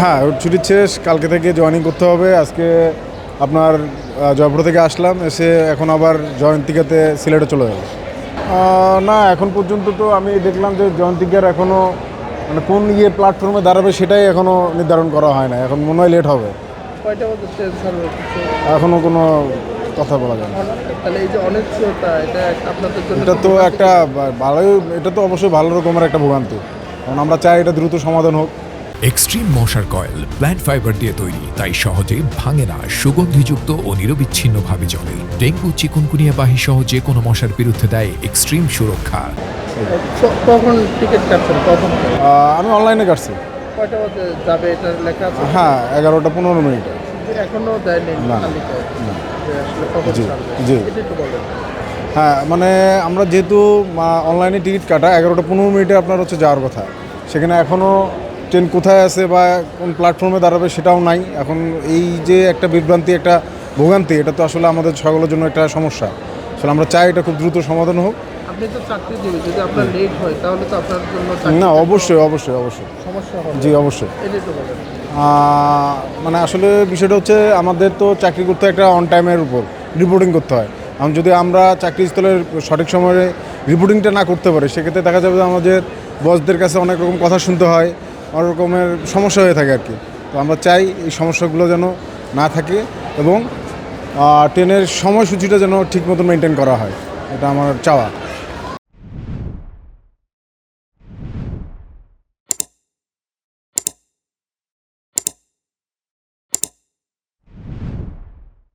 হ্যাঁ, ওর ছুটির শেষ, কালকে থেকে জয়েনিং করতে হবে। আজকে আপনার জয়পুর থেকে আসলাম, এসে এখন আবার জয়ন্তিকাতে সিলেটে চলে যাবো। না, এখন পর্যন্ত তো আমি দেখলাম যে জয়ন্তিকার এখনও মানে কোন প্ল্যাটফর্মে দাঁড়াবে সেটাই এখনও নির্ধারণ করা হয় না। এখন মনে হয় লেট হবে। কয়টা মতো ট্রেন ছাড়বে কিছু? এখনও কোনো কথা বলা যায় না। তাহলে এই যে অনিশ্চয়তা, এটা আপনাদের জন্য এটা তো একটা ভালোই, এটা তো অবশ্যই ভালো রকমের একটা ভোগান্তি। কারণ আমরা চাই এটা দ্রুত সমাধান হোক। এক্সট্রিম মশার কয়েল প্ল্যান্ট ফাইবার দিয়ে তৈরি, তাই সহজে ভাঙে না, সুগন্ধিযুক্ত ও নিরবিচ্ছিন্নভাবে জ্বলে। ডেঙ্গু, চিকুনগুনিয়া বাহি সহ যে কোনো মশার বিরুদ্ধে দেয় এক্সট্রিম সুরক্ষা। কখন টিকিট কাটছেন? কখন? আমি অনলাইনে কাটছি। কয়টা মধ্যে যাবে এটা লেখা আছে? হ্যাঁ, 11টা 15 মিনিটে। এখনো দেয়নি না। তালিকায় যে আসলে কখন জি, ছাড়বে? জি। এটা একটু বলেন। হ্যাঁ, মানে আমরা যেহেতু অনলাইনে টিকিট কাটা 11টা 15 মিনিটে আপনার হচ্ছে যাওয়ার কথা, সেখানে এখনও ট্রেন কোথায় আছে বা কোন প্ল্যাটফর্মে দাঁড়াবে সেটাও নাই। এখন এই যে একটা বিভ্রান্তি, একটা ভোগান্তি, এটা তো আসলে আমাদের সকলের জন্য একটা সমস্যা। আসলে আমরা চাই এটা খুব দ্রুত সমাধান হোক। আপনি তো চাকরিজীবী, যদি আপনার লেট হয় তাহলে তো আপনার জন্য চাকরি না, অবশ্যই অবশ্যই অবশ্যই। সমস্যা হবে। জি, অবশ্যই। এটা একটু বলেন। মানে আসলে বিষয়টা হচ্ছে আমাদের তো চাকরি করতে একটা অন টাইমের উপর রিপোর্টিং করতে হয়। এখন যদি আমরা চাকরিস্থলের সঠিক সময়ে রিপোর্টিংটা না করতে পারি, সেক্ষেত্রে দেখা যাবে যে আমাদের বসদের কাছে অনেক রকম কথা শুনতে হয়, অনেক রকমের সমস্যা হয়ে থাকে আর কি। তো আমরা চাই এই সমস্যাগুলো যেন না থাকে এবং ট্রেনের সময়সূচিটা যেন ঠিক মতো মেনটেন করা হয়, এটা আমার চাওয়া।